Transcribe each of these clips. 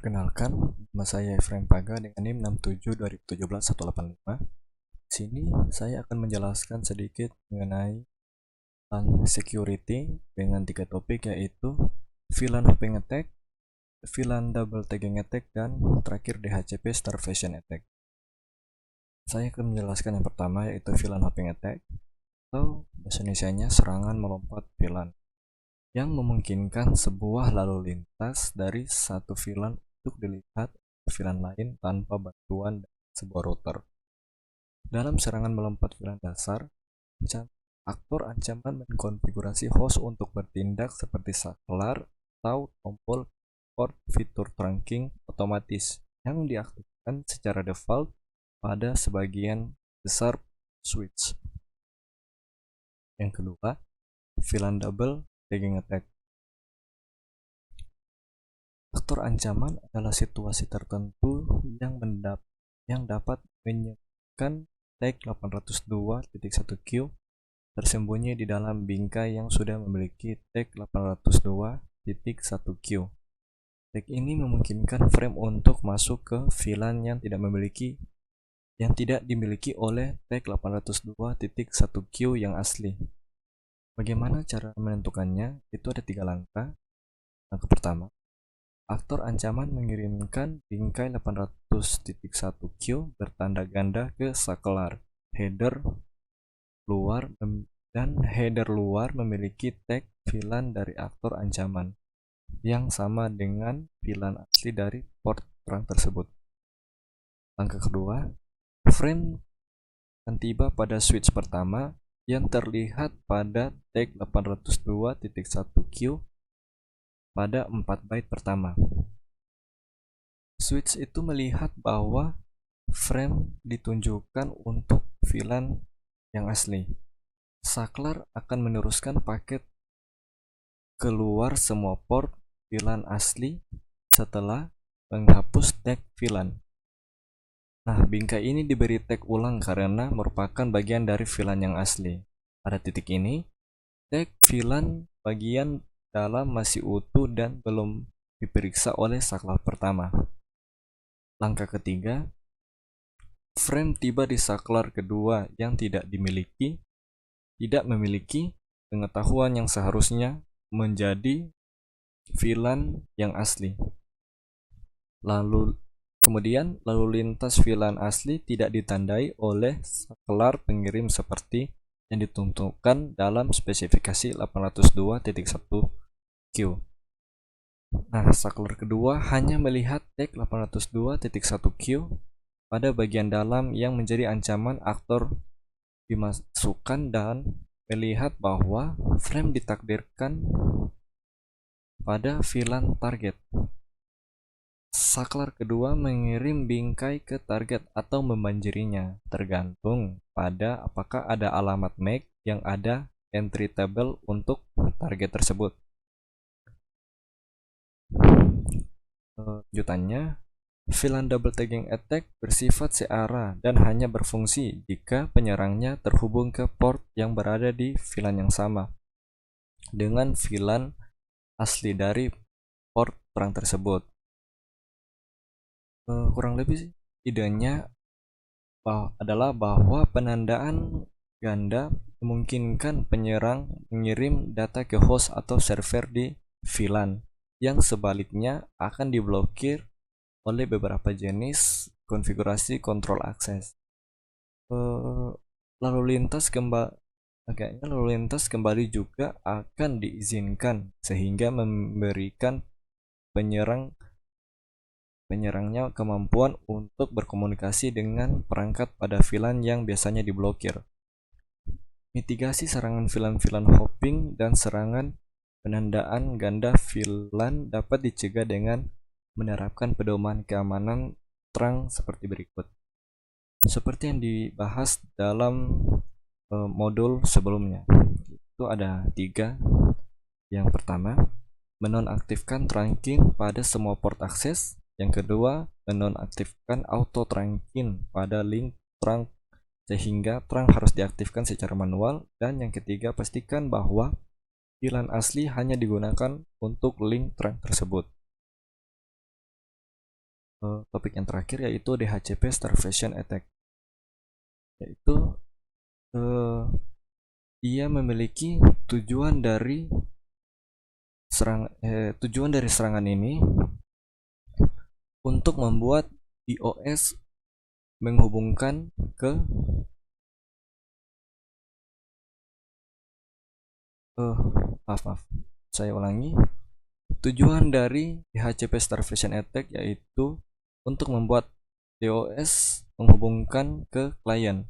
Perkenalkan, nama saya Efraim Paga dengan NIM 672017-185. Di sini saya akan menjelaskan sedikit mengenai security dengan 3 topik, yaitu VLAN hopping attack, VLAN double tagging attack, dan terakhir DHCP starvation attack. Saya akan menjelaskan yang pertama, yaitu VLAN hopping attack, atau bahasa Indonesianya serangan melompat VLAN, yang memungkinkan sebuah lalu lintas dari satu VLAN untuk dilihat VLAN lain tanpa bantuan sebuah router. Dalam serangan melompat VLAN dasar, aktor ancaman mengkonfigurasi host untuk bertindak seperti saklar atau tombol port fitur trunking otomatis yang diaktifkan secara default pada sebagian besar switch. Yang kedua, VLAN double tagging attack. Faktor ancaman adalah situasi tertentu yang dapat menyebabkan tag 802.1q tersembunyi di dalam bingkai yang sudah memiliki tag 802.1q. Tag ini memungkinkan frame untuk masuk ke VLAN yang tidak dimiliki oleh tag 802.1q yang asli. Bagaimana cara menentukannya? Itu ada 3 langkah. Langkah pertama, aktor ancaman mengirimkan bingkai 800.1q bertanda ganda ke saklar header luar, dan header luar memiliki tag VLAN dari aktor ancaman yang sama dengan VLAN asli dari port terang tersebut. Langkah kedua, frame akan tiba pada switch pertama yang terlihat pada tag 802.1q pada 4 byte pertama. Switch itu melihat bahwa frame ditunjukkan untuk VLAN yang asli. Saklar akan meneruskan paket keluar semua port VLAN asli setelah menghapus tag VLAN. Nah, bingkai ini diberi tag ulang karena merupakan bagian dari VLAN yang asli. Pada titik ini, tag VLAN bagian dalam masih utuh dan belum diperiksa oleh saklar pertama. Langkah ketiga, frame tiba di saklar kedua yang tidak memiliki pengetahuan yang seharusnya menjadi VLAN yang asli. Kemudian lalu lintas VLAN asli tidak ditandai oleh saklar pengirim seperti yang ditentukan dalam spesifikasi 802.1q. Nah, saklar kedua hanya melihat tag 802.1q pada bagian dalam yang menjadi ancaman aktor dimasukkan dan melihat bahwa frame ditakdirkan pada VLAN target. Saklar kedua mengirim bingkai ke target atau membanjirinya, tergantung pada apakah ada alamat MAC yang ada entry table untuk target tersebut. Lanjutannya, VLAN double tagging attack bersifat searah dan hanya berfungsi jika penyerangnya terhubung ke port yang berada di VLAN yang sama dengan VLAN asli dari port terang tersebut. Kurang lebih sih idenya adalah bahwa penandaan ganda memungkinkan penyerang mengirim data ke host atau server di VLAN yang sebaliknya akan diblokir oleh beberapa jenis konfigurasi kontrol akses. Lalu lintas kembali juga akan diizinkan sehingga memberikan penyerangnya kemampuan untuk berkomunikasi dengan perangkat pada VLAN yang biasanya diblokir. Mitigasi serangan VLAN hopping dan serangan penandaan ganda VLAN dapat dicegah dengan menerapkan pedoman keamanan terang seperti berikut. Seperti yang dibahas dalam modul sebelumnya, itu ada 3. Yang pertama, menonaktifkan trunking pada semua port akses. Yang kedua, menonaktifkan auto trunking pada link trunk sehingga trunk harus diaktifkan secara manual. Dan yang ketiga, pastikan bahwa VLAN asli hanya digunakan untuk link trunk tersebut. topik yang terakhir yaitu DHCP Starvation Attack, yaitu ia memiliki tujuan dari serangan ini untuk membuat DOS menghubungkan ke maaf, saya ulangi. Tujuan dari DHCP Starvation Attack yaitu untuk membuat DOS menghubungkan ke klien.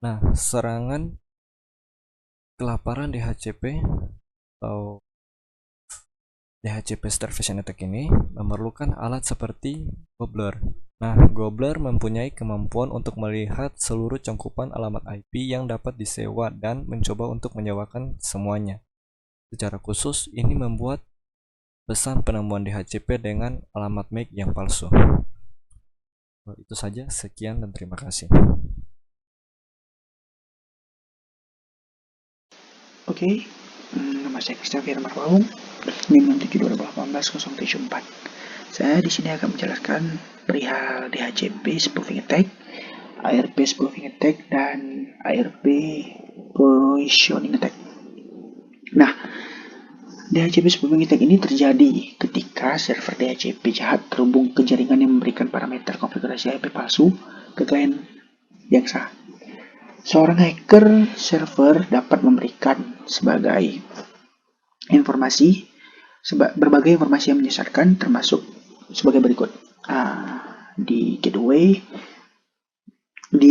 Nah, serangan kelaparan DHCP atau DHCP Starvation Attack ini memerlukan alat seperti Gobbler. Nah, Gobbler mempunyai kemampuan untuk melihat seluruh cangkupan alamat IP yang dapat disewa dan mencoba untuk menyewakan semuanya. Secara khusus, ini membuat pesan penemuan DHCP dengan alamat MAC yang palsu. Itu saja, sekian dan terima kasih. Oke, nama saya Christopher Marwaung, NIM 672018-074. Saya di sini akan menjelaskan perihal DHCP spoofing attack, ARP spoofing attack, dan ARP positioning attack. Nah, DHCP spoofing attack ini terjadi ketika server DHCP jahat terhubung ke jaringan yang memberikan parameter konfigurasi IP palsu ke klien yang sah. Seorang hacker server dapat memberikan berbagai informasi yang menyesatkan, termasuk sebagai berikut. Di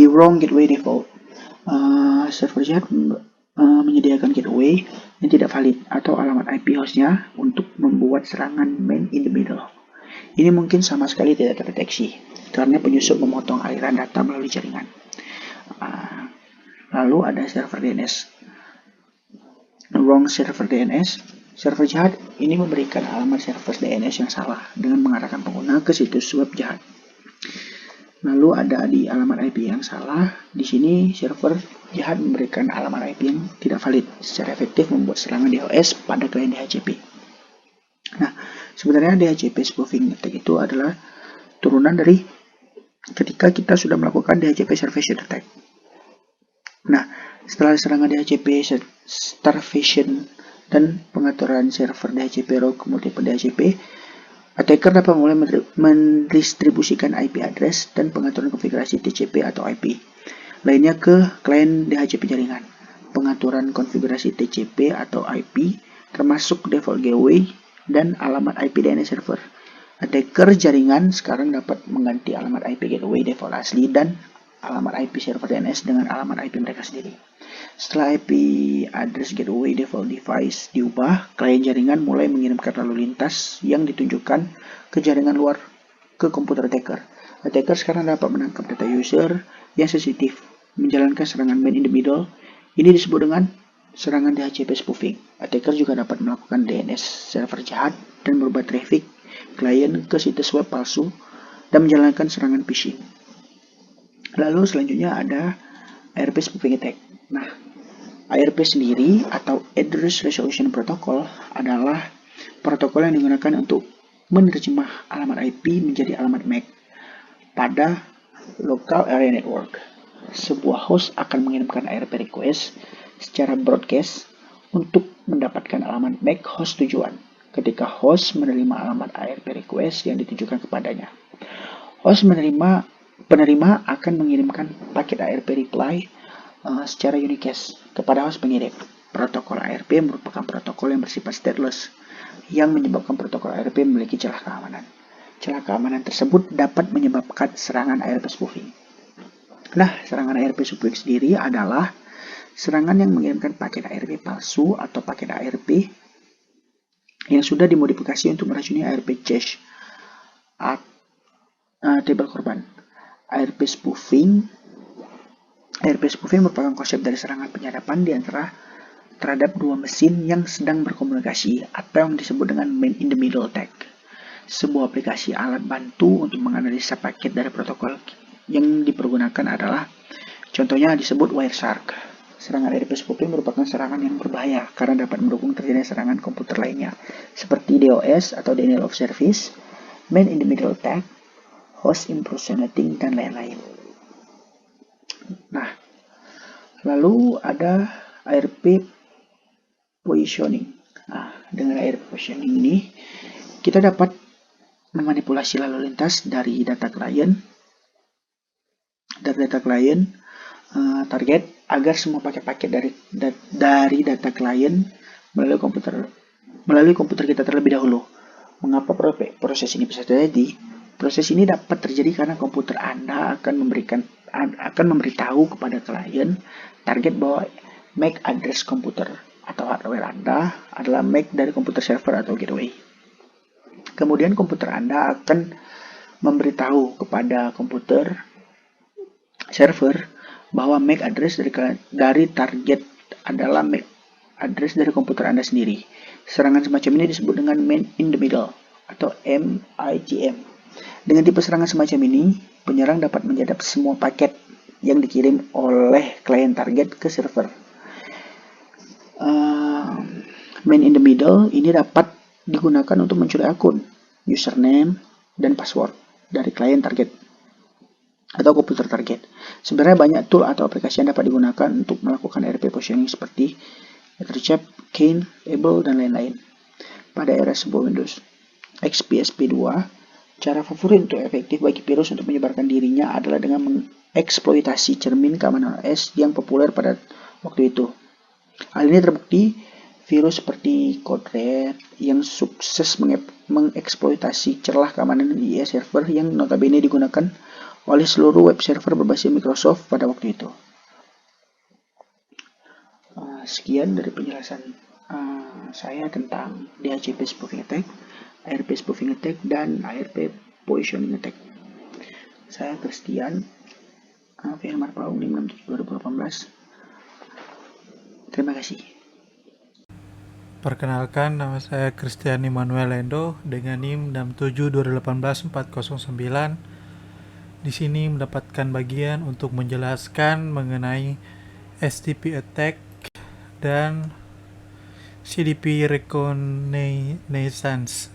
wrong gateway default, server jahat menyediakan gateway yang tidak valid atau alamat IP hostnya untuk membuat serangan man in the middle. Ini mungkin sama sekali tidak terdeteksi karena penyusup memotong aliran data melalui jaringan. Lalu ada server DNS. Wrong server DNS. Server jahat ini memberikan alamat server DNS yang salah dengan mengarahkan pengguna ke situs web jahat. Lalu ada di alamat IP yang salah. Di sini server jahat memberikan alamat IP yang tidak valid, secara efektif membuat serangan DOS pada klien DHCP. Nah, sebenarnya DHCP spoofing attack itu adalah turunan dari ketika kita sudah melakukan DHCP starvation attack. Nah, setelah serangan DHCP starvation dan pengaturan server DHCP rogue multiple DHCP, attacker dapat mulai mendistribusikan IP address dan pengaturan konfigurasi TCP atau IP lainnya ke klien DHCP jaringan. Pengaturan konfigurasi TCP atau IP termasuk default gateway dan alamat IP DNS server. Attacker jaringan sekarang dapat mengganti alamat IP gateway default asli dan alamat IP server DNS dengan alamat IP mereka sendiri. Setelah IP address gateway default device diubah, klien jaringan mulai mengirimkan lalu lintas yang ditunjukkan ke jaringan luar ke komputer attacker. Attacker sekarang dapat menangkap data user yang sensitif, menjalankan serangan man in the middle. Ini disebut dengan serangan DHCP spoofing. Attacker juga dapat melakukan DNS server jahat dan merubah traffic klien ke situs web palsu dan menjalankan serangan phishing. Lalu selanjutnya ada ARP spoofing attack. Nah, ARP sendiri atau Address Resolution Protocol adalah protokol yang digunakan untuk menerjemah alamat IP menjadi alamat MAC pada local area network. Sebuah host akan mengirimkan ARP request secara broadcast untuk mendapatkan alamat MAC host tujuan ketika host menerima alamat ARP request yang ditujukan kepadanya. Penerima akan mengirimkan paket ARP reply secara unicast kepada host pengirim. Protokol ARP merupakan protokol yang bersifat stateless yang menyebabkan protokol ARP memiliki celah keamanan. Celah keamanan tersebut dapat menyebabkan serangan ARP spoofing. Nah, serangan ARP spoofing sendiri adalah serangan yang mengirimkan paket ARP palsu atau paket ARP yang sudah dimodifikasi untuk meracuni ARP cache table korban. ARP spoofing merupakan konsep dari serangan penyadapan terhadap dua mesin yang sedang berkomunikasi atau yang disebut dengan man in the middle attack. Sebuah aplikasi alat bantu untuk menganalisa paket dari protokol yang dipergunakan adalah contohnya disebut Wireshark. Serangan ARP spoofing merupakan serangan yang berbahaya karena dapat mendukung terjadinya serangan komputer lainnya seperti DOS atau denial of service, man in the middle attack, host impersonating, dan lain-lain. Nah, lalu ada ARP positioning. Nah, dengan ARP positioning ini kita dapat memanipulasi lalu lintas dari data klien target agar semua paket-paket dari data klien melalui komputer kita terlebih dahulu. Mengapa proses ini bisa terjadi? Proses ini dapat terjadi karena komputer Anda akan memberitahu kepada klien target bahwa MAC address komputer atau hardware Anda adalah MAC dari komputer server atau gateway. Kemudian komputer Anda akan memberitahu kepada komputer server bahwa MAC address dari target adalah MAC address dari komputer Anda sendiri. Serangan semacam ini disebut dengan man in the middle atau MITM. Dengan tipe serangan semacam ini, penyerang dapat menyadap semua paket yang dikirim oleh klien target ke server. Man in the middle ini dapat digunakan untuk mencuri akun, username, dan password dari klien target atau komputer target. Sebenarnya banyak tool atau aplikasi yang dapat digunakan untuk melakukan ARP positioning seperti Etherchap, Kane, Able, dan lain-lain. Pada era sebuah Windows XP SP2, cara favorit untuk efektif bagi virus untuk menyebarkan dirinya adalah dengan mengeksploitasi cermin keamanan OS yang populer pada waktu itu. Hal ini terbukti virus seperti Code-Red yang sukses mengeksploitasi celah keamanan IE server yang notabene digunakan oleh seluruh web server berbasis Microsoft pada waktu itu. Sekian dari penjelasan saya tentang DHCP spoofing attack, ARP spoofing attack, dan ARP positioning attack. Saya Christian, VMware Paung 567 2018. Terima kasih. Perkenalkan, nama saya Christian Immanuel Lendo dengan NIM 672188409. Di sini mendapatkan bagian untuk menjelaskan mengenai STP attack dan CDP reconnaissance.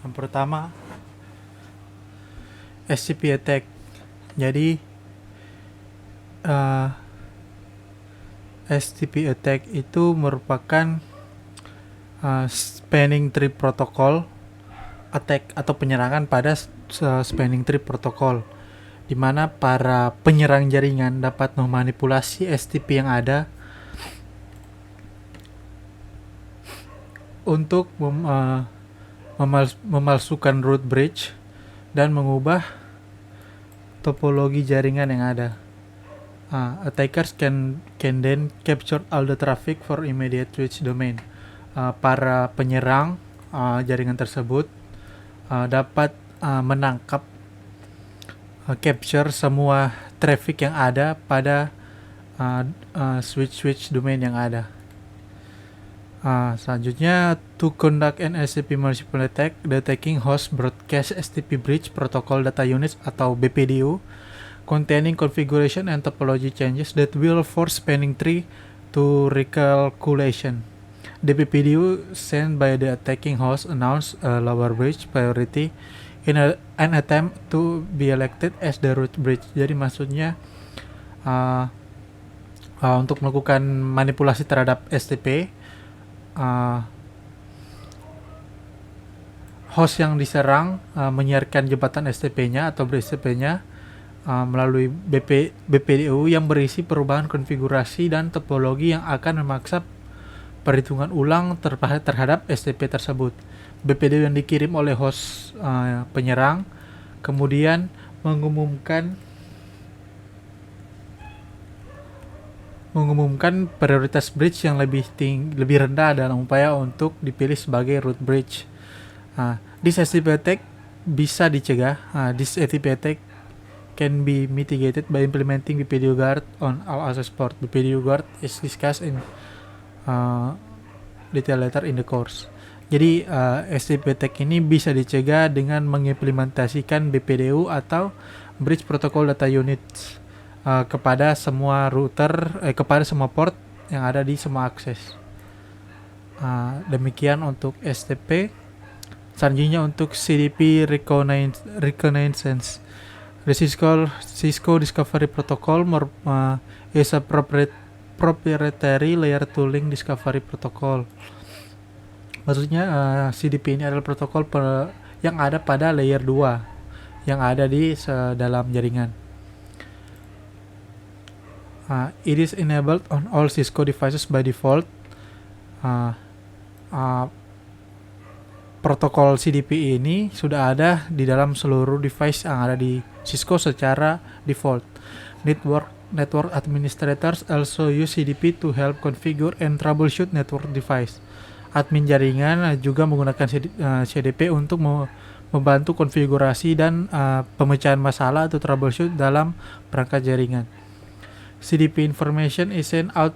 Yang pertama, STP attack. Jadi STP attack itu merupakan spanning tree protocol attack atau penyerangan pada spanning tree protocol, di mana para penyerang jaringan dapat memanipulasi STP yang ada untuk memalsukan root bridge dan mengubah topologi jaringan yang ada. Attackers can then capture all the traffic for immediate switch domain. Para penyerang jaringan tersebut dapat menangkap capture semua traffic yang ada pada switch domain yang ada. Selanjutnya, to conduct an STP multiple attack, the attacking host broadcast STP bridge protocol data units atau BPDU containing configuration and topology changes that will force spanning tree to recalculation. The BPDU sent by the attacking host announce a lower bridge priority in an attempt to be elected as the root bridge. Jadi maksudnya untuk melakukan manipulasi terhadap STP, host yang diserang menyiarkan jembatan STP-nya atau ber-STP-nya melalui BPDU yang berisi perubahan konfigurasi dan topologi yang akan memaksa perhitungan ulang terhadap STP tersebut. BPDU yang dikirim oleh host penyerang kemudian mengumumkan prioritas bridge yang lebih rendah dalam upaya untuk dipilih sebagai root bridge. This STP attack bisa dicegah. This STP attack can be mitigated by implementing BPDU guard on all access port. BPDU guard is discussed in detail later in the course. Jadi STP attack ini bisa dicegah dengan mengimplementasikan BPDU atau Bridge Protocol Data Units kepada semua router, kepada semua port yang ada di semua akses. Demikian untuk STP. Selanjutnya untuk CDP Reconnaissance. The Cisco Discovery Protocol is a proprietary layer 2 link discovery protocol. Maksudnya CDP ini adalah protokol yang ada pada layer 2 yang ada di dalam jaringan. It is enabled on all Cisco devices by default. Protokol CDP ini sudah ada di dalam seluruh device yang ada di Cisco secara default. Network administrators also use CDP to help configure and troubleshoot network device. Admin jaringan juga menggunakan CDP untuk membantu konfigurasi dan pemecahan masalah atau troubleshoot dalam perangkat jaringan. CDP information is sent out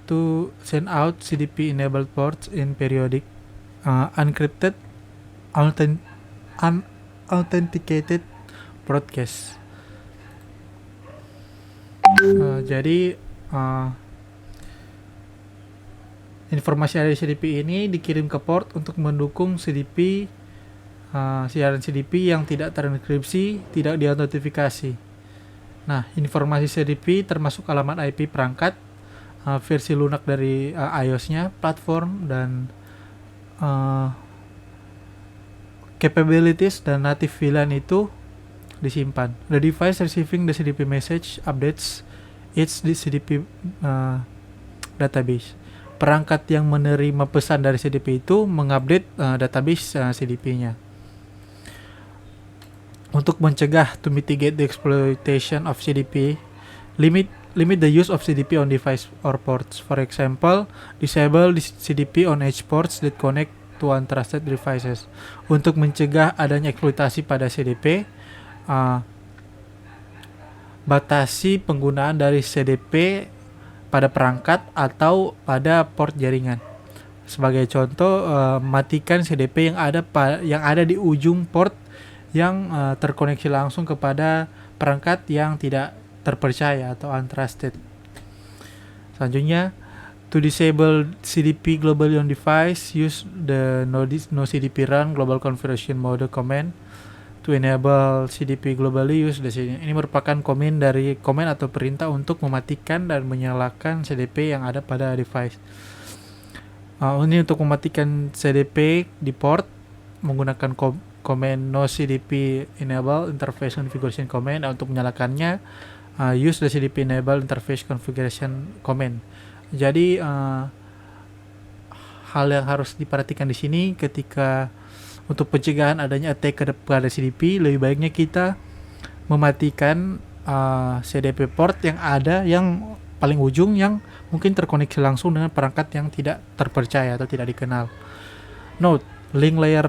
CDP enabled ports in periodic unencrypted unauthenticated broadcast. Jadi informasi dari CDP ini dikirim ke port untuk mendukung CDP siaran CDP yang tidak terenkripsi, tidak diautentifikasi. Nah, informasi CDP termasuk alamat IP perangkat, versi lunak dari iOS-nya, platform, dan capabilities dan native VLAN itu disimpan. The device receiving the CDP message updates its CDP database. Perangkat yang menerima pesan dari CDP itu mengupdate database CDP-nya. Untuk mencegah to mitigate the exploitation of CDP, limit the use of CDP on device or ports. For example, disable the CDP on edge ports that connect to untrusted devices. Untuk mencegah adanya eksploitasi pada CDP, batasi penggunaan dari CDP pada perangkat atau pada port jaringan. Sebagai contoh, matikan CDP yang ada di ujung port yang terkoneksi langsung kepada perangkat yang tidak terpercaya atau untrusted. Selanjutnya, to disable CDP globally on device, use the no CDP run global configuration mode command. To enable CDP globally, use the CDP. Ini merupakan komen atau perintah untuk mematikan dan menyalakan CDP yang ada pada device. Ini untuk mematikan CDP di port menggunakan command no CDP enable interface configuration command. Untuk menyalakannya, use the CDP enable interface configuration command. Jadi hal yang harus diperhatikan di sini ketika untuk pencegahan adanya attack kepada CDP, lebih baiknya kita mematikan CDP port yang ada yang paling ujung yang mungkin terkoneksi langsung dengan perangkat yang tidak terpercaya atau tidak dikenal. Note, link layer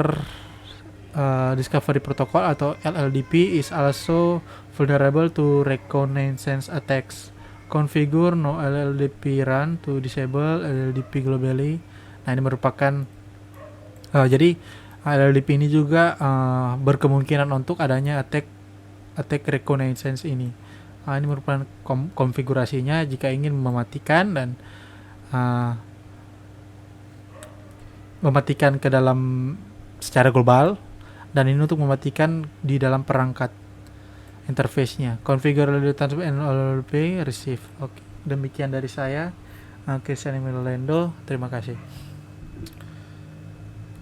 discovery protocol atau LLDP is also vulnerable to reconnaissance attacks. Configure no LLDP run to disable LLDP globally. Nah, ini merupakan jadi LLDP ini juga berkemungkinan untuk adanya attack reconnaissance ini. Ini merupakan konfigurasinya jika ingin mematikan dan mematikan ke dalam secara global, dan ini untuk mematikan di dalam perangkat interface-nya. Configure LLDP receive. Oke, demikian dari saya, Christian Emil Lendo. Terima kasih.